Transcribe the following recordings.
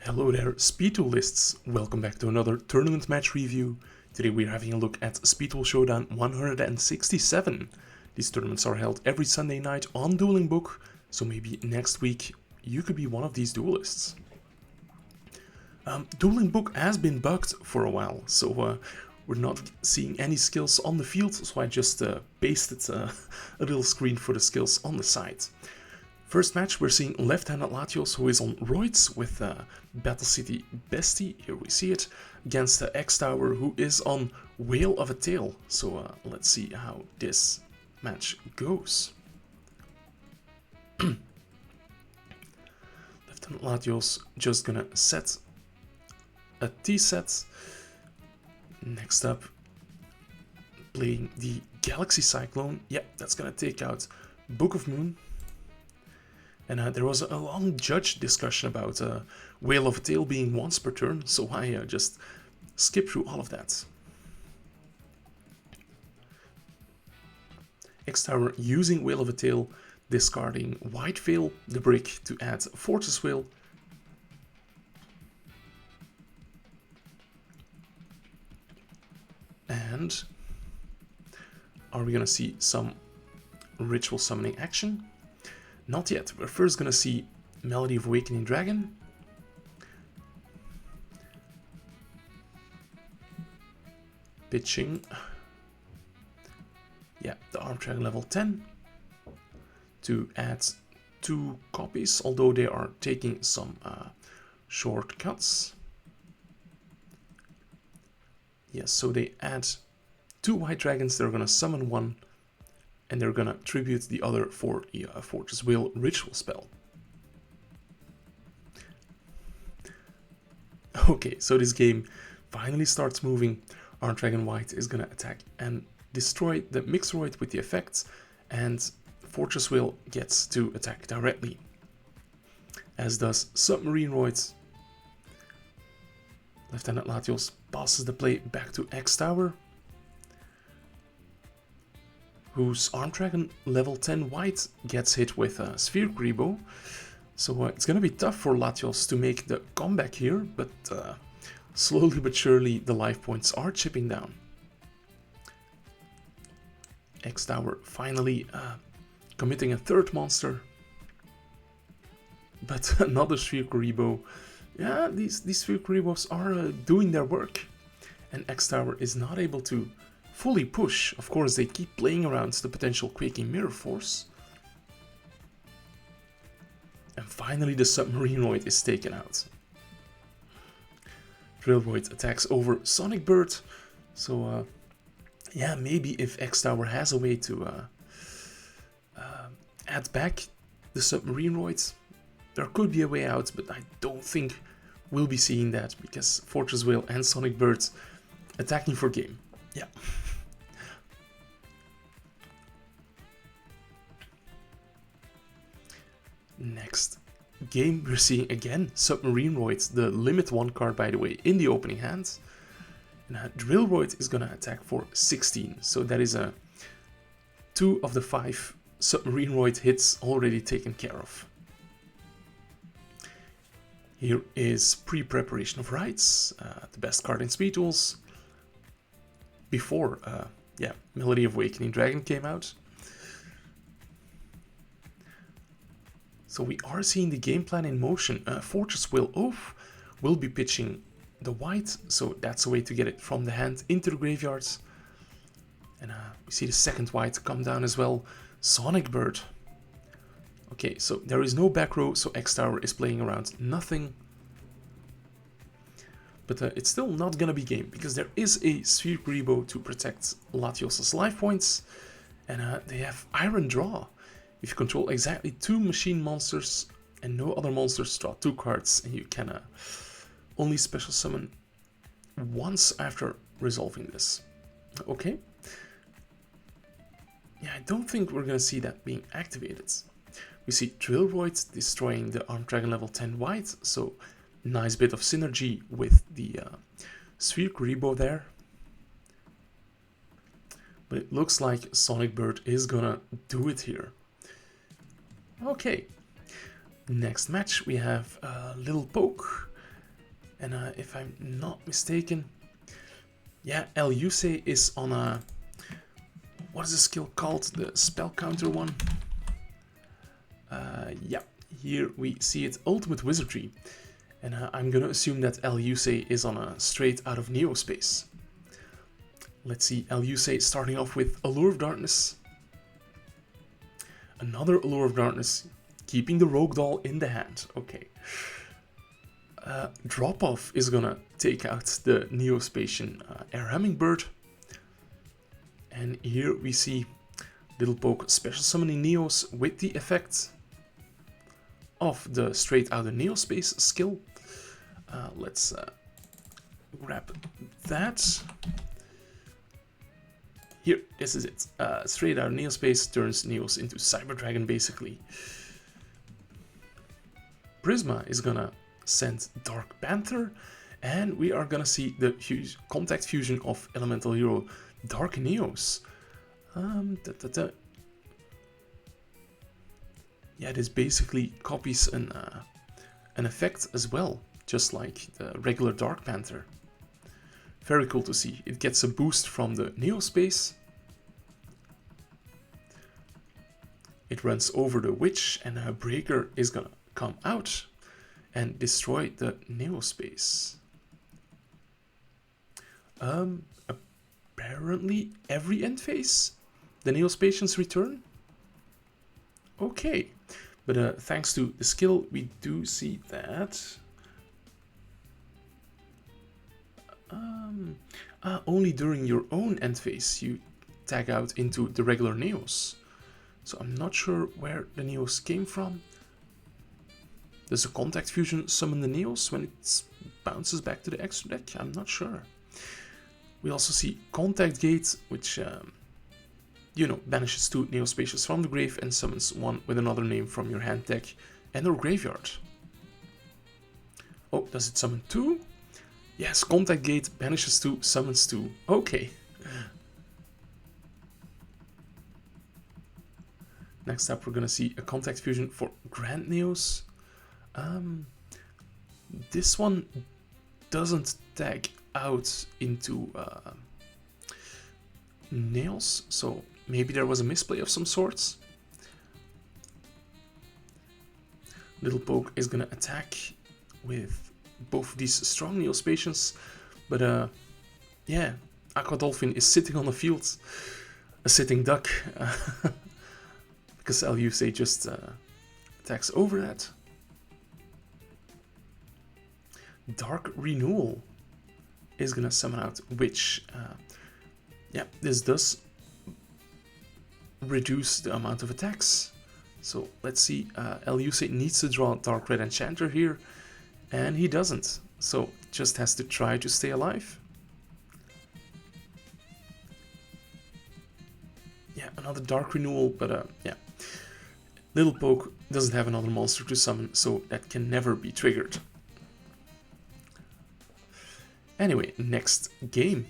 Hello there, Speed Duelists. Welcome back to another tournament match review. Today we're having a look at Duel Showdown 167. These tournaments are held every Sunday night on DuelingBook, so maybe next week you could be one of these duelists. DuelingBook has been bugged for a while, so we're not seeing any skills on the field, so I just pasted a little screen for the skills on the side. First match, we're seeing left-handed Latios, who is on roids with Battle City Bestie, here we see it, against the X-Tower, who is on Whale of a Tail. So let's see how this match goes. Left-handed Latios just gonna set a T-set. Next up, playing the Galaxy Cyclone. Yep, that's gonna take out Book of Moon. And there was a long judge discussion about Whale of a Tail being once per turn, so I just skipped through all of that. X-Tower using Whale of a Tail, discarding White Veil, the brick, to add Fortress Whale. And are we gonna see some ritual summoning action? Not yet. We're first gonna see Melody of Awakening Dragon. Pitching. Yeah, the Arm Dragon level 10. To add 2 copies, although they are taking some shortcuts. Yes, so they add 2 White Dragons, they're gonna summon 1. And they're gonna tribute the other for the Fortress Whale ritual spell. Okay, so this game finally starts moving. Arm Dragon White is gonna attack and destroy the Mixroid with the effects, and Fortress Whale gets to attack directly, as does Submarine Roids. Left-handed Latios passes the play back to X-Tower, whose Arm Dragon level 10 White gets hit with a Sphere Grebo. So it's gonna be tough for Latios to make the comeback here, but slowly but surely the life points are chipping down. X-Tower finally committing a third monster, but another Sphere Grebo. Yeah, these Sphere Grebos are doing their work, and X-Tower is not able to fully push. Of course, they keep playing around the potential Quaking Mirror Force. And finally the Submarinoid is taken out. Drillroid attacks over Sonic Bird. So yeah, maybe if X-Tower has a way to add back the Submarinoid, there could be a way out, but I don't think we'll be seeing that, because Fortress Whale and Sonic Bird attacking for game. Yeah. Next game, we're seeing again Submarinoid, the limit 1 card, by the way, in the opening hand. And Drillroid is gonna attack for 16, so that is 2 of the 5 Submarinoid hits already taken care of. Here is Pre-Preparation of Rites, the best card in Speed Duels, before yeah, Melody of Awakening Dragon came out. So we are seeing the game plan in motion. Fortress Whale Oath will be pitching the white, so that's a way to get it from the hand into the graveyards. And we see the second white come down as well. Sonic Bird. Okay, so there is no back row, so X-Tower is playing around nothing. But it's still not gonna be game, because there is a Sphere Grebo to protect Latios' life points. And they have Iron Draw. If you control exactly 2 machine monsters and no other monsters, draw 2 cards, and you can only special summon once after resolving this. Okay. Yeah, I don't think we're gonna see that being activated. We see Drillroid destroying the Arm Dragon level 10 White, so nice bit of synergy with the Sphere Grebo there. But it looks like Sonic Bird is gonna do it here. Okay, next match we have Little Poke And if I'm not mistaken, yeah, El Yusei is on a... What is the skill called? The spell counter one? Yeah, here we see it, Ultimate Wizardry. And I'm gonna assume that El Yusei is on a straight out of Neospace. Let's see, El Yusei starting off with Allure of Darkness. Another Allure of Darkness, keeping the Rogue Doll in the hand. Okay. Drop Off is gonna take out the Neospatian Air Hummingbird. And here we see Little Poke special summoning Neos with the effect of the straight out of Neospace skill. Let's grab that. Here, this is it. Straight out of Neospace turns Neos into Cyber Dragon basically. Prisma is gonna send Dark Panther, and we are gonna see the contact fusion of Elemental Hero Dark Neos. Yeah, this basically copies an effect as well, just like the regular Dark Panther. Very cool to see. It gets a boost from the Neospace. It runs over the Witch, and a Breaker is gonna come out and destroy the Neospace. Apparently every end phase, the Neospatians return. Okay, but thanks to the skill, we do see that. Only during your own end phase you tag out into the regular Neos. So I'm not sure where the Neos came from. Does a contact fusion summon the Neos when it bounces back to the extra deck? I'm not sure. We also see Contact Gate, which, banishes 2 Neospatials from the grave and summons one with another name from your hand deck and or graveyard. Oh, does it summon 2? Yes, Contact Gate banishes 2, summons 2. Okay. Next up, we're gonna see a Contact Fusion for Grand Neos. This one doesn't tag out into nails, so maybe there was a misplay of some sorts. Little Poke is gonna attack with both of these strong Neospatians, but yeah, Aqua Dolphin is sitting on the field, a sitting duck, because El Yusei just attacks over that. Dark Renewal is gonna summon out Witch. Yeah, this does reduce the amount of attacks. So let's see, El Yusei needs to draw Dark Red Enchanter here, and he doesn't. So just has to try to stay alive. Yeah, another Dark Renewal, but yeah. Little Poke doesn't have another monster to summon, so that can never be triggered. Anyway, next game.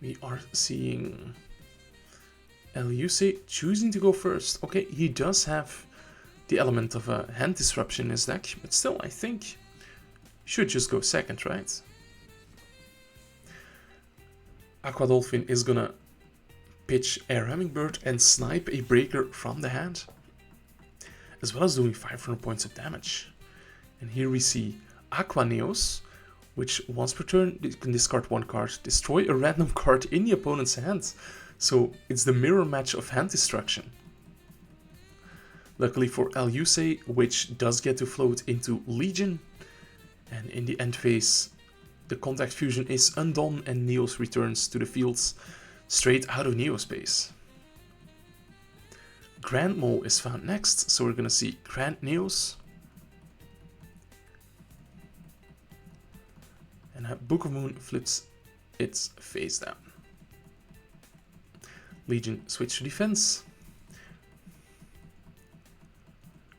We are seeing El Yusei choosing to go first. Okay, he does have the element of a hand disruption in his deck, but still, I think he should just go second, right? Aqua Dolphin is gonna pitch Air Hummingbird and snipe a Breaker from the hand, as well as doing 500 points of damage. And here we see Aqua Neos, which once per turn you can discard 1 card, destroy a random card in the opponent's hand. So it's the mirror match of hand destruction. Luckily for El Yusei, which does get to float into Legion, and in the end phase the contact fusion is undone and Neos returns to the fields straight out of Neospace. Grand Mole is found next, so we're gonna see Grand Neos. And Book of Moon flips its face down. Legion switch to defense.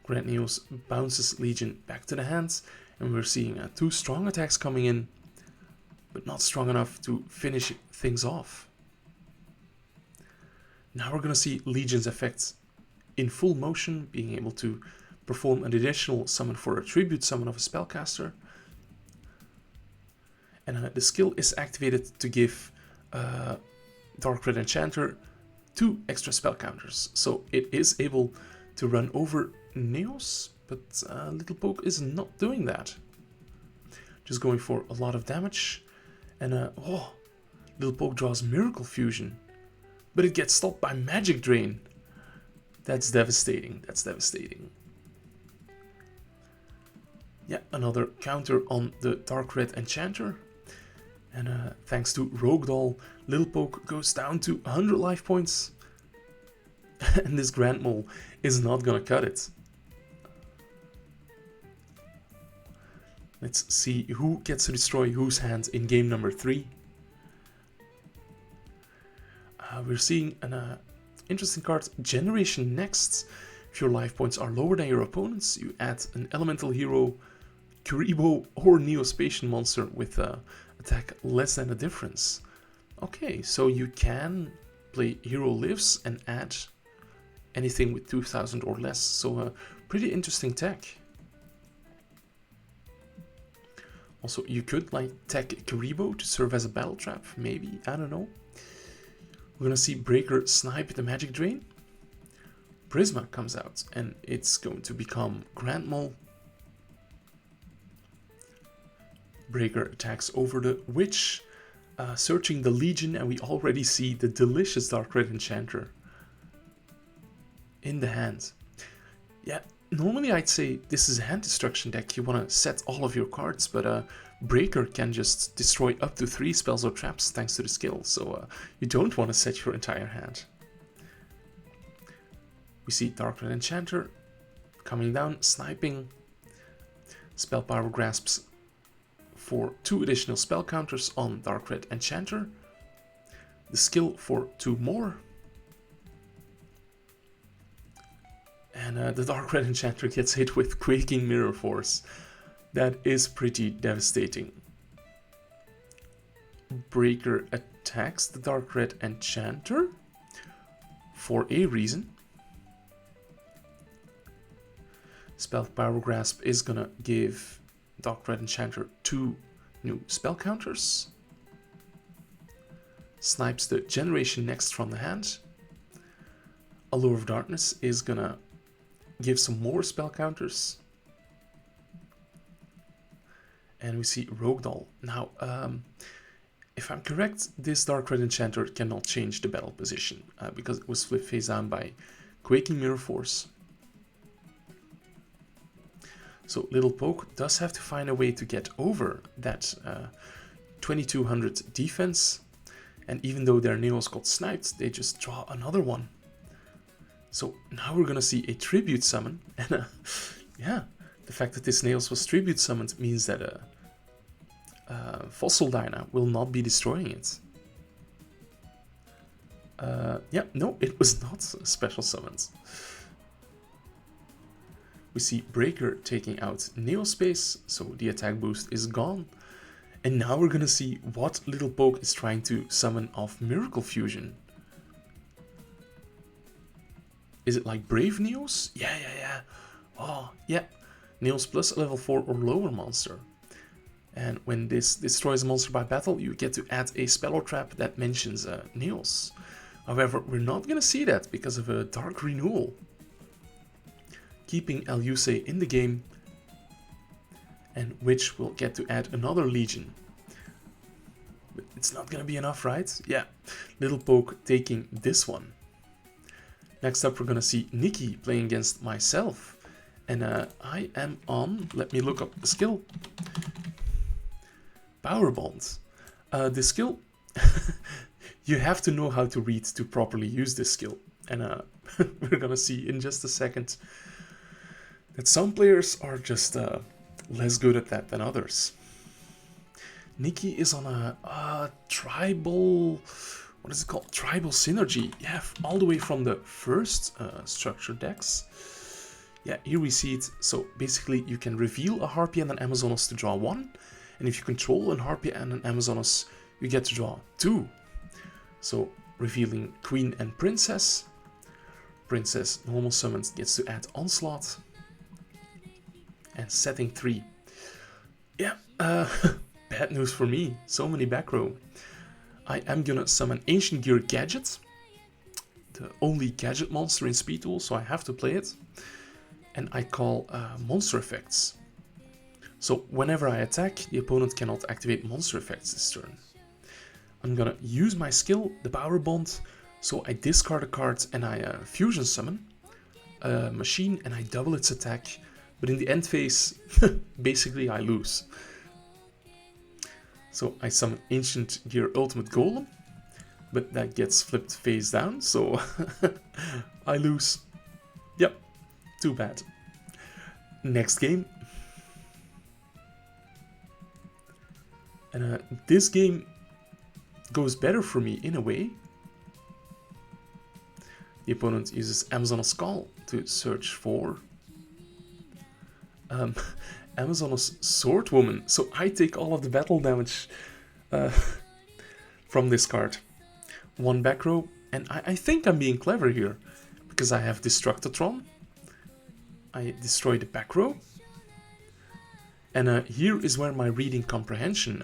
Grand Neos bounces Legion back to the hands, and we're seeing 2 strong attacks coming in, but not strong enough to finish things off. Now we're gonna see Legion's effects in full motion, being able to perform an additional summon for a tribute summon of a spellcaster. And the skill is activated to give Dark Red Enchanter 2 extra spell counters. So it is able to run over Neos, but Little Poke is not doing that. Just going for a lot of damage. And oh, Little Poke draws Miracle Fusion. But it gets stopped by Magic Drain. That's devastating. That's devastating. Yeah, another counter on the Dark Red Enchanter. And thanks to Rogue Doll, Little Poke goes down to 100 life points. And this Grand Mole is not gonna cut it. Let's see who gets to destroy whose hand in game number 3. We're seeing an interesting card, Generation Next. If your life points are lower than your opponent's, you add an Elemental Hero, Kuriboh, or Neospatian monster with attack less than a difference. Okay, so you can play Hero Lives and add anything with 2000 or less. So a pretty interesting tech. Also, you could like tech Kuriboh to serve as a battle trap, maybe, I don't know. We're gonna see Breaker snipe the Magic Drain. Prisma comes out and it's going to become Grand Mole. Breaker attacks over the Witch, searching the Legion, and we already see the delicious Dark Red Enchanter in the hand. Yeah, normally I'd say this is a hand destruction deck. You want to set all of your cards, but Breaker can just destroy up to 3 spells or traps thanks to the skill, so you don't want to set your entire hand. We see Dark Red Enchanter coming down, sniping. Spell Power Grasps for 2 additional spell counters on Dark Red Enchanter. The skill for 2 more. And the Dark Red Enchanter gets hit with Quaking Mirror Force. That is pretty devastating. Breaker attacks the Dark Red Enchanter for a reason. Spell Power Grasp is gonna give Dark Red Enchanter 2 new spell counters. Snipes the Generation Next from the hand. Allure of Darkness is gonna give some more spell counters. And we see Rogue Doll. Now, if I'm correct, this Dark Red Enchanter cannot change the battle position because it was flipped face down by Quaking Mirror Force. So Little Poke does have to find a way to get over that 2200 defense. And even though their Neos got sniped, they just draw another one. So now we're gonna see a tribute summon. And yeah, the fact that this Nails was tribute summoned means that Fossil Dyna will not be destroying it. Yeah, no, it was not special summoned. We see Breaker taking out Neospace, so the attack boost is gone. And now we're gonna see what Little Poke is trying to summon off Miracle Fusion. Is it like Brave Neos? Yeah. Oh, yeah. Neos plus a level 4 or lower monster. And when this destroys a monster by battle, you get to add a spell or trap that mentions Neos. However, we're not gonna see that because of a Dark Renewal. Keeping Elusei in the game, and Witch will get to add another Legion. But it's not gonna be enough, right? Yeah, Little Poke taking this one. Next up, we're gonna see Nikki playing against myself. And I am on, let me look up the skill. Power Bond. The skill, you have to know how to read to properly use this skill. And we're gonna see in just a second that some players are just less good at that than others. Nikki is on a tribal, what is it called? Tribal Synergy. Yeah, all the way from the first structure decks. Yeah, here we see it. So basically you can reveal a Harpy and an Amazonos to draw 1. And if you control an Harpy and an Amazonos, you get to draw 2. So revealing Queen and Princess. Princess normal summoned gets to add Onslaught. And setting 3. Yeah, bad news for me. So many back row. I am gonna summon Ancient Gear Gadget. The only gadget monster in Speed Duel, so I have to play it. And I call monster effects. So whenever I attack, the opponent cannot activate monster effects this turn. I'm gonna use my skill, the Power Bond, so I discard a card and I fusion summon a machine and I double its attack, but in the end phase, basically I lose. So I summon Ancient Gear Ultimate Golem, but that gets flipped face down, so I lose. Yep, too bad. Next game. And this game goes better for me in a way. The opponent uses Amazon's Call to search for Amazon's Swordwoman. So I take all of the battle damage from this card. One back row, and I think I'm being clever here, because I have Destructotron. I destroy the back row. And here is where my reading comprehension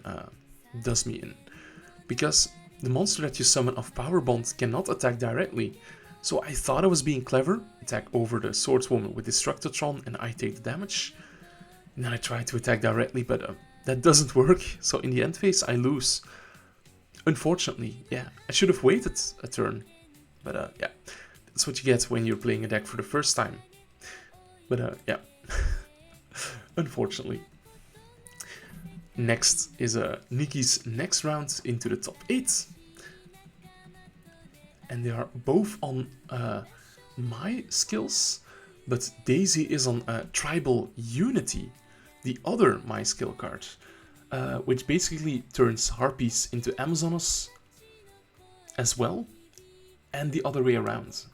does me in. Because the monster that you summon of Power Bond cannot attack directly. So I thought I was being clever, attack over the Swordswoman with Destructotron and I take the damage. And then I try to attack directly, but that doesn't work. So in the end phase I lose. Unfortunately, yeah, I should have waited a turn. But yeah, that's what you get when you're playing a deck for the first time. But yeah, unfortunately. Next is Nikki's next round into the top 8. And they are both on my skills, but Daisy is on Tribal Unity, the other my skill card, which basically turns Harpies into Amazonos as well, and the other way around.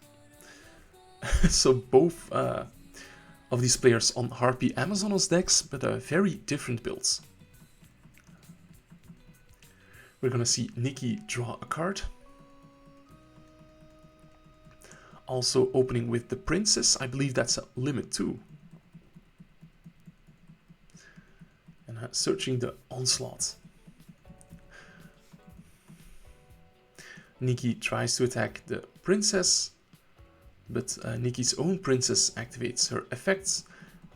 So both of these players on Harpy Amazonos decks, but very different builds. We're gonna see Nikki draw a card. Also opening with the Princess, I believe that's a limit 2. And searching the Onslaught. Nikki tries to attack the Princess, but Nikki's own Princess activates her effects,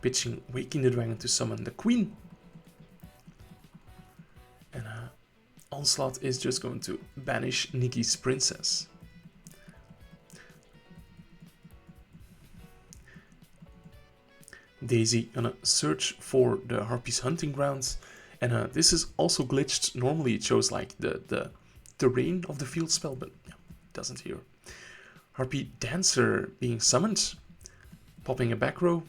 pitching Waking the Dragon to summon the Queen. And Onslaught is just going to banish Nikki's Princess. Daisy gonna search for the Harpy's hunting grounds, and this is also glitched. Normally it shows like the terrain of the field spell, but yeah, it doesn't here. Harpy Dancer being summoned, popping a back row.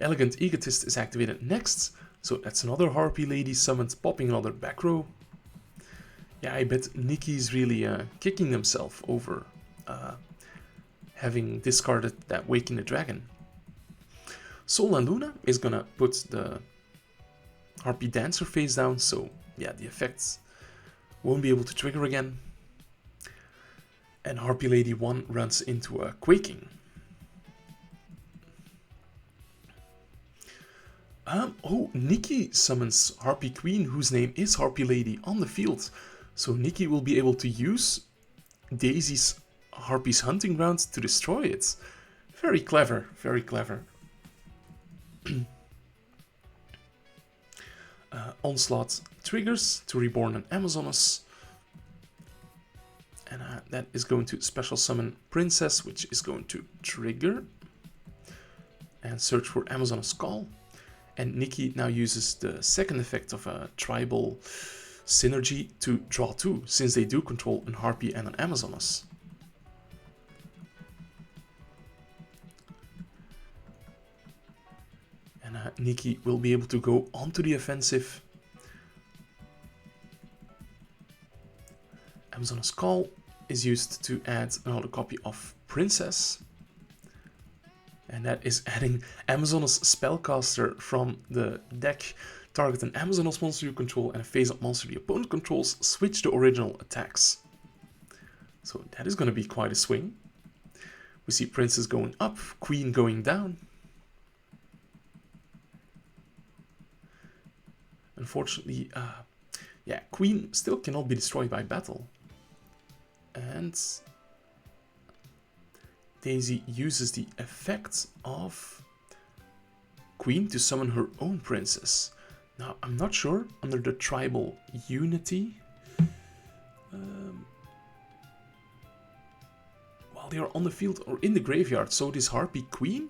Elegant Egotist is activated next, so that's another Harpy lady summoned, popping another back row. Yeah, I bet Nikki's really kicking himself over having discarded that Waking the Dragon. Sol and Luna is gonna put the Harpy Dancer face down, so yeah, the effects won't be able to trigger again. And Harpy Lady 1 runs into a Quaking. Oh, Nikki summons Harpy Queen, whose name is Harpy Lady, on the field. So Nikki will be able to use Daisy's Harpy's hunting ground to destroy it. Very clever, very clever. Onslaught triggers to reborn an Amazonos. And that is going to special summon Princess, which is going to trigger. And search for Amazon's Call. And Nikki now uses the second effect of a Tribal Synergy to draw 2, since they do control an Harpy and an Amazonos. And Nikki will be able to go onto the offensive. Amazon's Call is used to add another copy of Princess. And that is adding Amazon's Spellcaster from the deck. Target an Amazonos monster you control and a face-up monster the opponent controls. Switch the original attacks. So that is going to be quite a swing. We see princess going up, queen going down. Unfortunately, yeah, queen still cannot be destroyed by battle. And Daisy uses the effect of queen to summon her own princess. Now, I'm not sure, under the tribal unity, while they are on the field or in the graveyard, so this harpy queen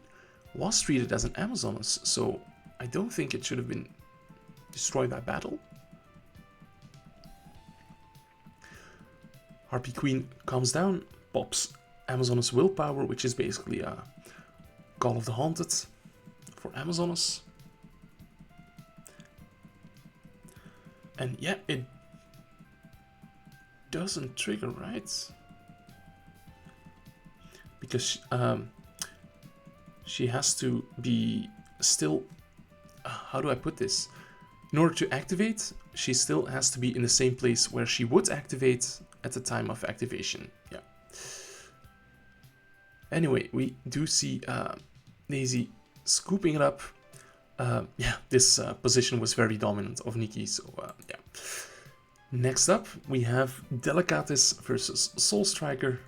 was treated as an Amazoness, so I don't think it should have been destroyed by battle. Harpy queen comes down, pops Amazoness willpower, which is basically a Call of the Haunted for Amazoness. And yeah, it doesn't trigger, right? Because she has to be still... how do I put this? In order to activate, she still has to be in the same place where she would activate at the time of activation. Yeah. Anyway, we do see Daisy scooping it up. Yeah, this position was very dominant of Nikki, so yeah. Next up, we have Delicatus versus Soul Striker.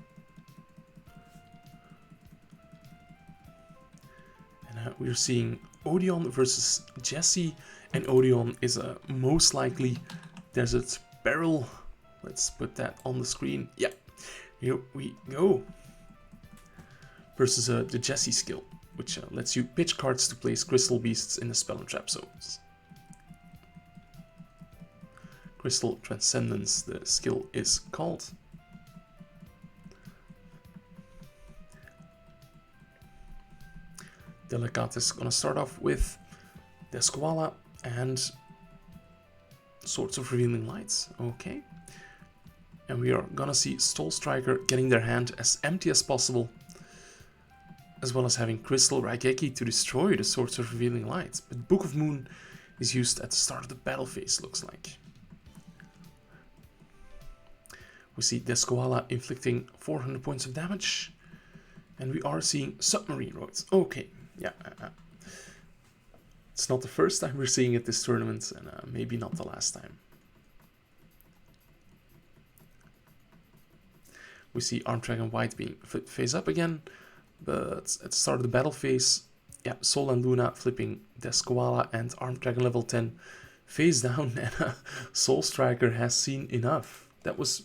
And we're seeing Odeon versus Jessie, and Odeon is a most likely Desert Barrel. Let's put that on the screen. Yeah, here we go. Versus the Jessie skill, which lets you pitch cards to place crystal beasts in the spell and trap zones. Crystal Transcendence, the skill is called. Delicatus is gonna start off with Desquala and Swords of Revealing Lights. Okay. And we are gonna see Soul Striker getting their hand as empty as possible, as well as having Crystal Raigeki to destroy the Swords of Revealing Light. But Book of Moon is used at the start of the battle phase, looks like. We see Desquala inflicting 400 points of damage. And we are seeing Submarine Roads. Okay, yeah. It's not the first time we're seeing it this tournament, and maybe not the last time. We see Armed Dragon White being flipped face up again. But at the start of the battle phase, yeah, Sol and Luna flipping Desquala and Armed Dragon level 10 face down, and Soul Striker has seen enough. That was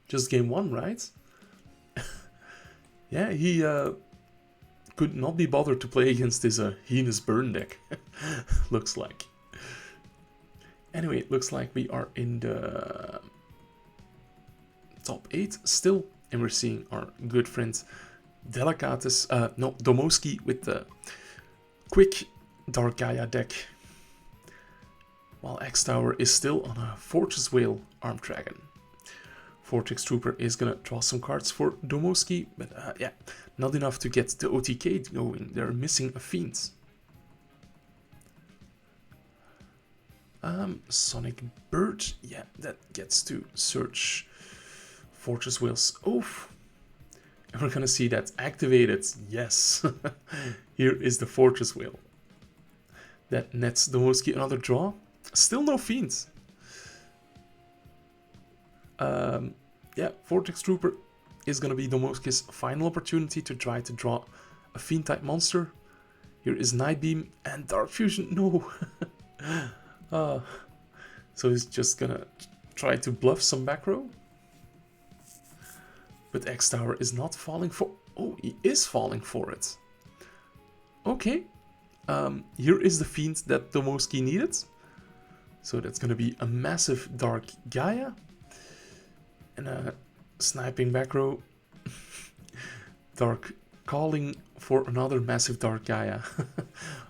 just game 1, right? Yeah, he could not be bothered to play against this heinous burn deck, looks like. Anyway, it looks like we are in the top 8 still, and we're seeing our good friend Delicatus, no, Domoski with the quick Dark Gaia deck, while X-Tower is still on a Fortress Whale Armed Dragon. Vortex Trooper is gonna draw some cards for Domoski, but yeah, not enough to get the OTK going. They're missing a Fiend. Sonic Bird, yeah, that gets to search Fortress Whales. Oof. And we're gonna see that activated. Yes. Here is the Fortress Whale. That nets Domoski another draw. Still no Fiends. Yeah, Vortex Trooper is gonna be Domoski's final opportunity to try to draw a Fiend type monster. Here is Night Beam and Dark Fusion. No. So he's just gonna try to bluff some back row. But X-Tower is not falling for... Oh, he is falling for it. Okay. Here is the Fiend that Domoski needed. So that's going to be a massive Dark Gaia. And a sniping back row. Dark Calling for another massive Dark Gaia.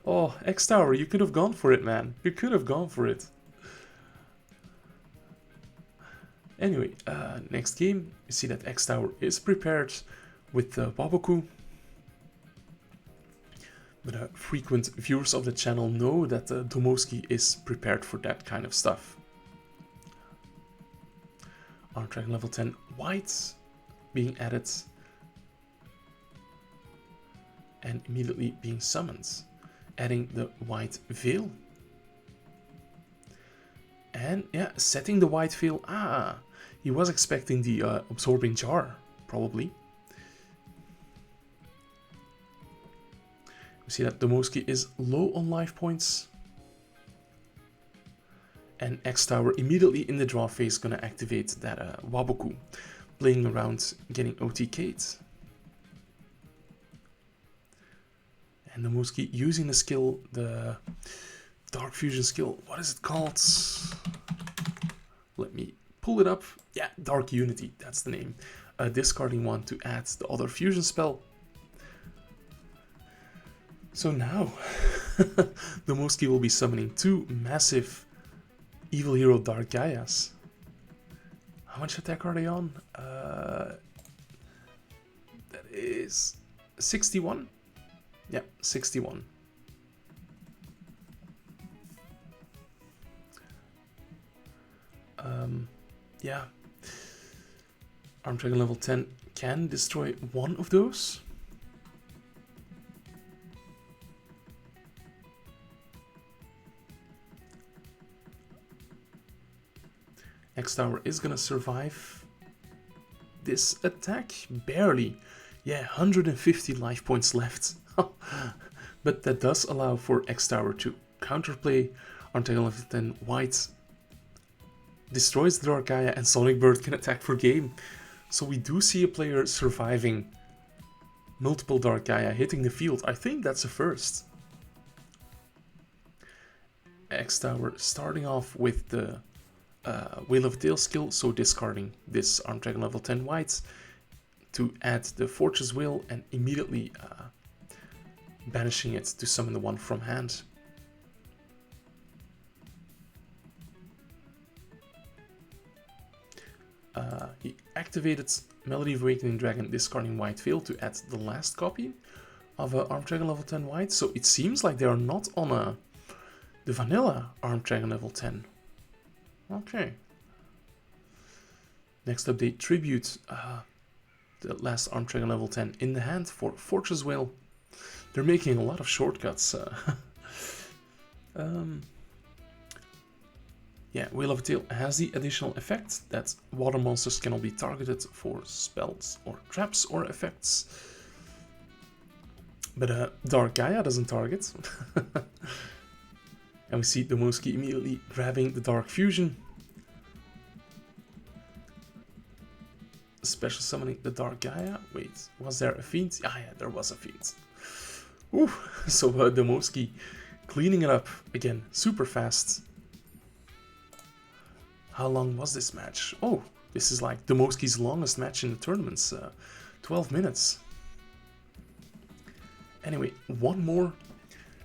Oh, X-Tower, you could have gone for it, man. You could have gone for it. Anyway, next game, you see that X-Tower is prepared with Waboku. But frequent viewers of the channel know that Domoski is prepared for that kind of stuff. Armed Dragon level 10 White being added. and immediately being summoned, adding the white veil. And yeah, setting the white veil. Ah, he was expecting the absorbing jar, probably. We see that Domoski is low on life points. And X-Tower immediately in the draw phase gonna activate that Waboku, playing around, getting OTK'd. And Domoski using the skill, the Dark Fusion skill. What is it called? Let me pull it up. Yeah, Dark Unity, that's the name. Discarding one to add the other fusion spell. So now, Domoski will be summoning 2 massive Evil Hero Dark Gaias. How much attack are they on? That is 61? Yeah, 61. Yeah. Arm Dragon level 10 can destroy one of those. X-Tower is gonna survive this attack, barely. Yeah, 150 life points left. But that does allow for X-Tower to counterplay. Arm Dragon level 10 white destroys the Dark Gaia and Sonic Bird can attack for game. So we do see a player surviving multiple Dark Gaia hitting the field. I think that's a first. X-Tower starting off with the Wheel of Tail skill, so discarding this Arm Dragon level 10 white to add the Fortress Wheel and immediately banishing it to summon the one from hand. He activated Melody of Awakening Dragon, discarding White Veil to add the last copy of Arm Dragon level 10 white. So it seems like they are not on the vanilla Arm Dragon level 10. Okay. Next update, tribute the last Arm Dragon level 10 in the hand for Fortress Whale. They're making a lot of shortcuts. Yeah, Wheel of Tail has the additional effect that water monsters cannot be targeted for spells or traps or effects. But Dark Gaia doesn't target. And we see Domoski immediately grabbing the Dark Fusion. Special summoning the Dark Gaia. Wait, was there a Fiend? Ah yeah, there was a Fiend. Ooh, so Domoski cleaning it up again, super fast. How long was this match? Oh, this is like Domoski's longest match in the tournaments. 12 minutes. Anyway, one more.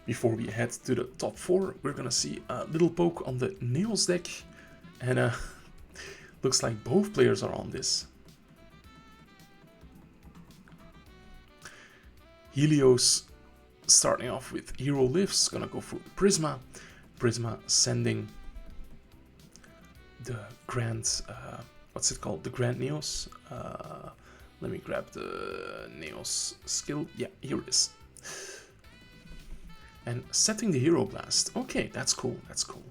Before we head to the top 4, we're gonna see a little poke on the Nails deck. And looks like both players are on this. Helios starting off with Hero Lives, gonna go for Prisma. Prisma sending the Grand, what's it called? The Grand Nails. Let me grab the Nails skill. Yeah, here it is. And setting the Hero Blast. Okay, that's cool, that's cool.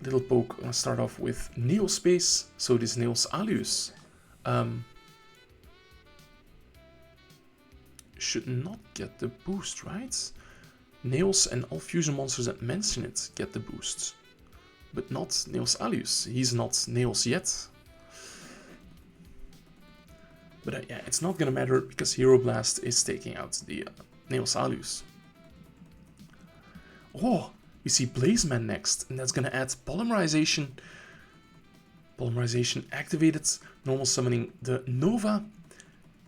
Little poke, gonna start off with Neo Space. So this Nails Alius should not get the boost, right? Nails and all fusion monsters that mention it get the boost. But not Nails Alius. He's not Nails yet. But yeah, it's not gonna matter because Hero Blast is taking out the Nails Alius. Oh, we see Blazeman next, and that's gonna add Polymerization. Polymerization activated, normal summoning the Nova,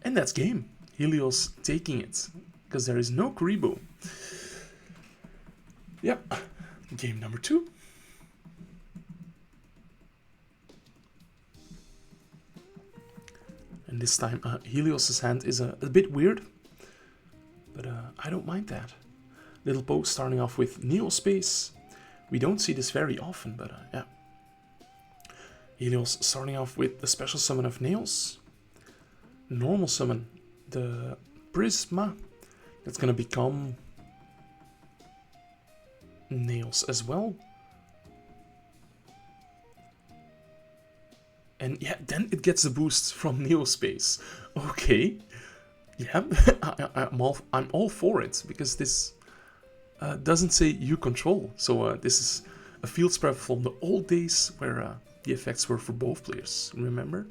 and that's game. Helios taking it, because there is no Kuribo. Yep, game number 2. And this time Helios' hand is a bit weird, but I don't mind that. Little poke starting off with Neo Space. We don't see this very often, but yeah. Helios starting off with the special summon of Nails. normal summon the Prisma. That's gonna become Nails as well. And yeah, then it gets a boost from Neospace. Okay. Yeah, I'm all for it, because this doesn't say you control. So this is a field spread from the old days where the effects were for both players, remember?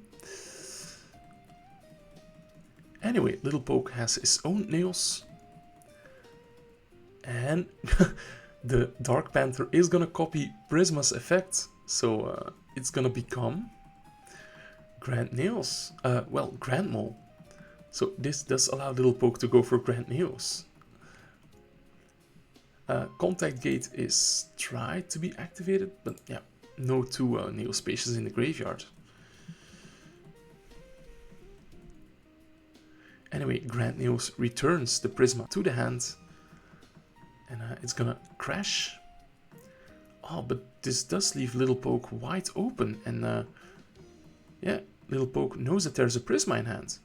Anyway, Little Poke has his own Nails. And the Dark Panther is gonna copy Prisma's effect. So it's gonna become Grand Nails. Well, Grand Mole. So this does allow Little Poke to go for Grand Nails. Contact Gate is tried to be activated, but yeah, no two Neospaces in the graveyard. Anyway, Grand Nails returns the Prisma to the hand, and it's gonna crash. Oh, but this does leave Little Poke wide open, and yeah, Little Poke knows that there's a Prisma in hand.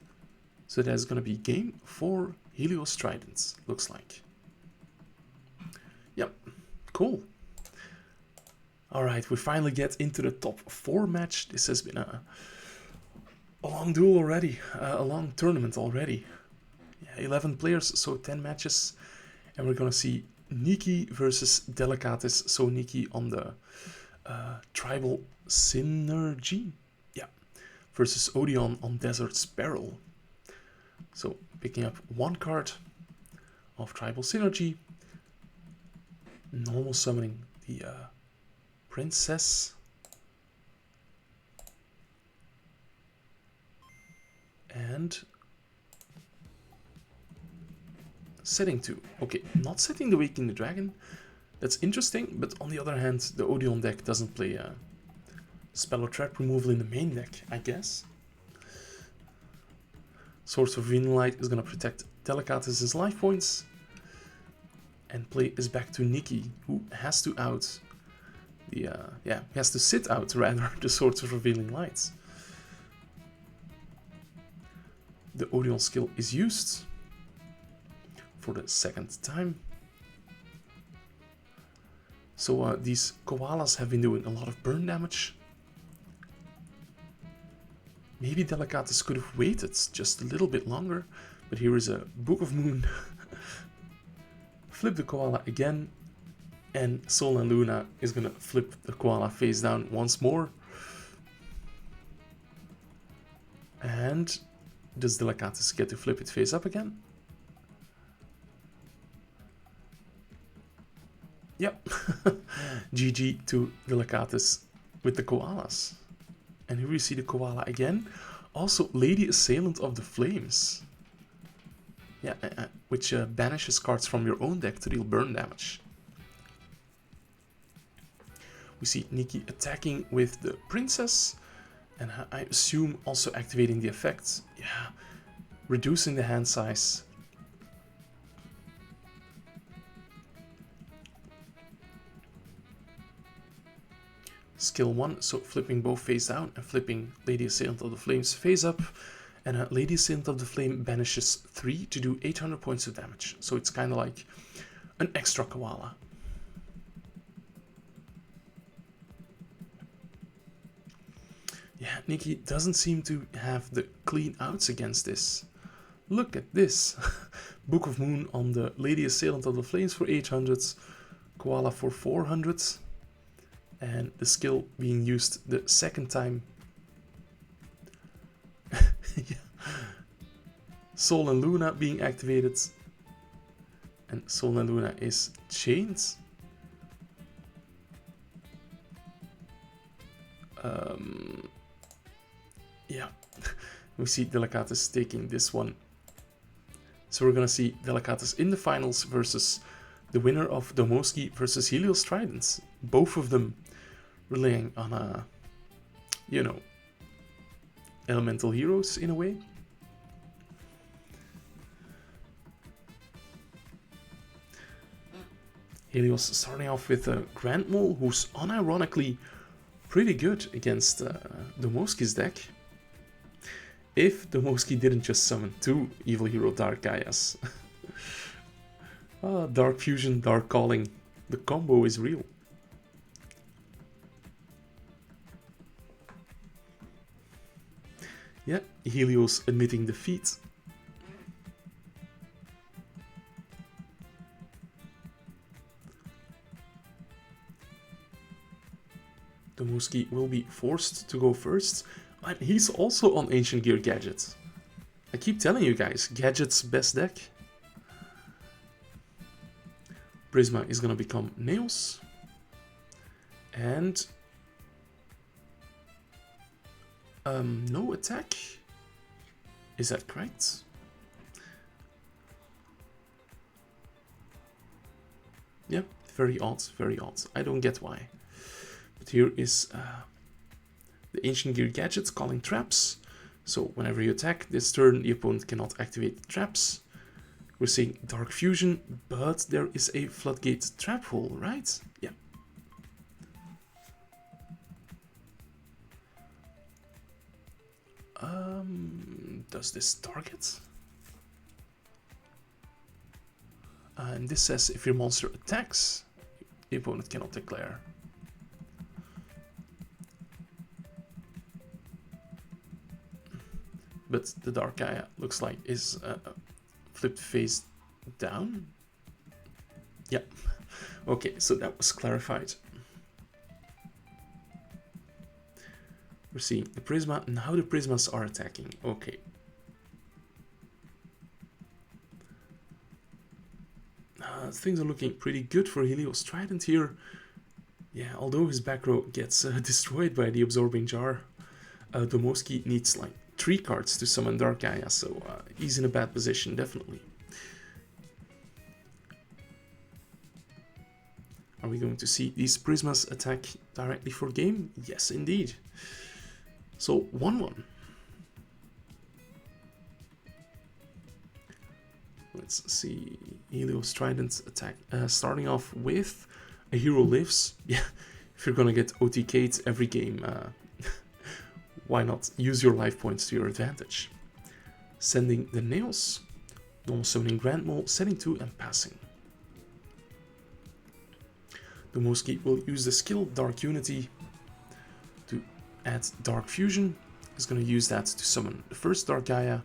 So there's gonna be game for Helios Trident, looks like. Yep, cool. Alright, we finally get into the top 4 match. This has been a long duel already, a long tournament already. Yeah, 11 players, so 10 matches. And we're gonna see Nikki versus Delicatus. So Nikki on the Tribal Synergy. Yeah, versus Odeon on Desert Sparrow. So picking up 1 card of Tribal Synergy. Normal summoning the Princess. And setting 2. Okay, not setting the Waking the Dragon. That's interesting, but on the other hand, the Odeon deck doesn't play spell or trap removal in the main deck, I guess. Source of Revealing Light is going to protect Delicatus' life points. And play is back to Nikki, who has to out the, has to sit out, rather, the Swords of Revealing Light. The Odeon skill is used for the 2nd time. So these koalas have been doing a lot of burn damage. Maybe Delicatus could have waited just a little bit longer, but here is a Book of Moon. Flip the koala again, and Sol and Luna is gonna flip the koala face down once more. And does Delicatus get to flip it face up again? Yep. GG to Delicatus with the koalas. And here we see the koala again. Also, Lady Assailant of the Flames. Yeah, which banishes cards from your own deck to deal burn damage. We see Nikki attacking with the Princess, and I assume also activating the effect. Yeah, reducing the hand size. Skill 1, so flipping both face down and flipping Lady Assailant of the Flames face up. And Lady Assailant of the Flame banishes 3 to do 800 points of damage. So it's kind of like an extra koala. Yeah, Nikki doesn't seem to have the clean outs against this. Look at this. Book of Moon on the Lady Assailant of the Flames for 800. Koala for 400. And the skill being used the 2nd time. Yeah. Sol and Luna being activated, and Sol and Luna is chained. Yeah, we see Delicatus taking this one. So we're gonna see Delicatus in the finals versus the winner of Domoski versus Helios Trident. Both of them relying on a, you know, elemental heroes in a way. Helios starting off with a Grand Mole, who's unironically pretty good against Domoski's deck. If the Moski didn't just summon 2 Evil Hero Dark Gaias. Dark Fusion, Dark Calling. The combo is real. Yeah, Helios admitting defeat. The Moski will be forced to go first, and he's also on Ancient Gear Gadget. I keep telling you guys, Gadget's best deck. Prisma is gonna become Neos. And no attack. Is that correct? Yeah, very odd, very odd. I don't get why. But here is the Ancient Gear Gadget calling traps. So whenever you attack this turn, the opponent cannot activate the traps. We're seeing Dark Fusion, but there is a Floodgate trap hole, right? Yeah. Does this target? And this says if your monster attacks, the opponent cannot declare. But the Dark Gaia looks like is flipped face down. Yeah. Okay, so that was clarified. We're seeing the Prisma, and how the Prismas are attacking. Okay. Things are looking pretty good for Helios Trident here. Yeah, although his back row gets destroyed by the Absorbing Jar, the Moski needs like 3 cards to summon Dark Gaia, so he's in a bad position, definitely. Are we going to see these Prismas attack directly for game? Yes, indeed. So, 1-1. Let's see. Helios Trident attack. Starting off with a Hero Lives. Yeah, if you're gonna get OTK'd every game, why not use your life points to your advantage? Sending the Nails. Normal Summoning Grand Mole, setting 2 and passing. The Moski will use the skill Dark Unity to add Dark Fusion. He's going to use that to summon the first Dark Gaia.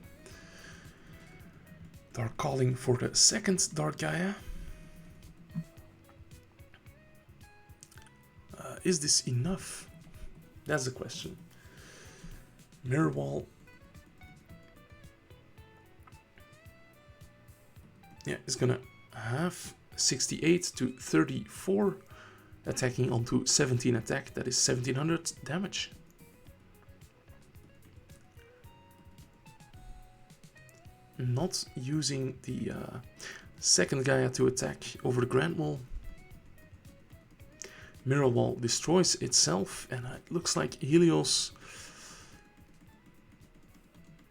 Dark Calling for the second Dark Gaia. Is this enough? That's the question. Mirror Wall. Yeah, it's going to have 68 to 34. Attacking onto 17 attack, that is 1700 damage. Not using the second Gaia to attack over the Grand Mole. Mirror Wall destroys itself, and it looks like Helios...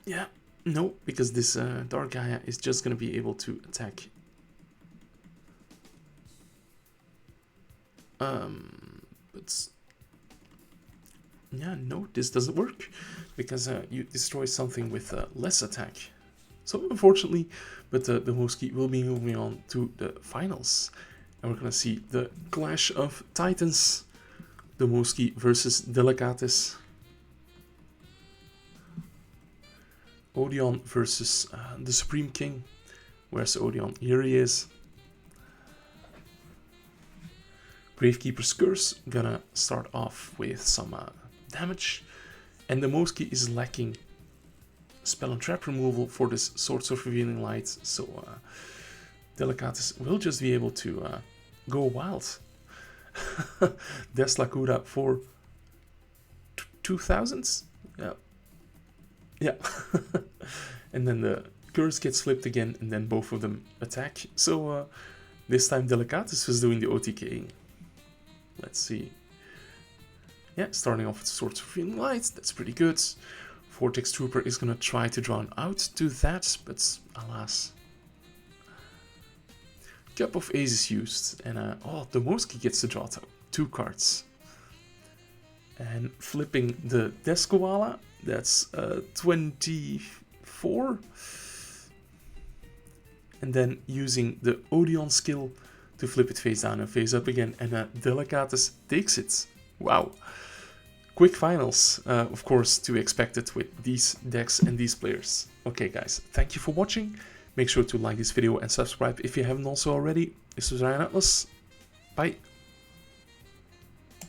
Yeah, no, because this Dark Gaia is just going to be able to attack. But yeah, no, this doesn't work because you destroy something with less attack. So unfortunately, but the Moski will be moving on to the finals, and we're gonna see the clash of titans, the Moski versus Delicatus, Odeon versus the Supreme King. Where's Odeon? Here he is. Gravekeeper's Curse, gonna start off with some damage, and the Moski is lacking spell and trap removal for this Swords of Revealing Light, so Delicatus will just be able to go wild. Deslacura for 2000s? Yeah. Yeah. And then the curse gets flipped again, and then both of them attack. So this time Delicatus was doing the OTKing. Let's see. Yeah, starting off with Swords of Revealing Light, that's pretty good. Vortex Trooper is gonna try to drown out to that, but alas. Cup of Ace is used, and oh, the Moski gets to draw 2 cards. And flipping the Deskoala, That's 24. And then using the Odeon skill to flip it face down and face up again, and Delicatus takes it. Wow. Quick finals, of course, to be expected with these decks and these players. Okay guys, thank you for watching. Make sure to like this video and subscribe if you haven't also already. This was Ryan Atlas. Bye.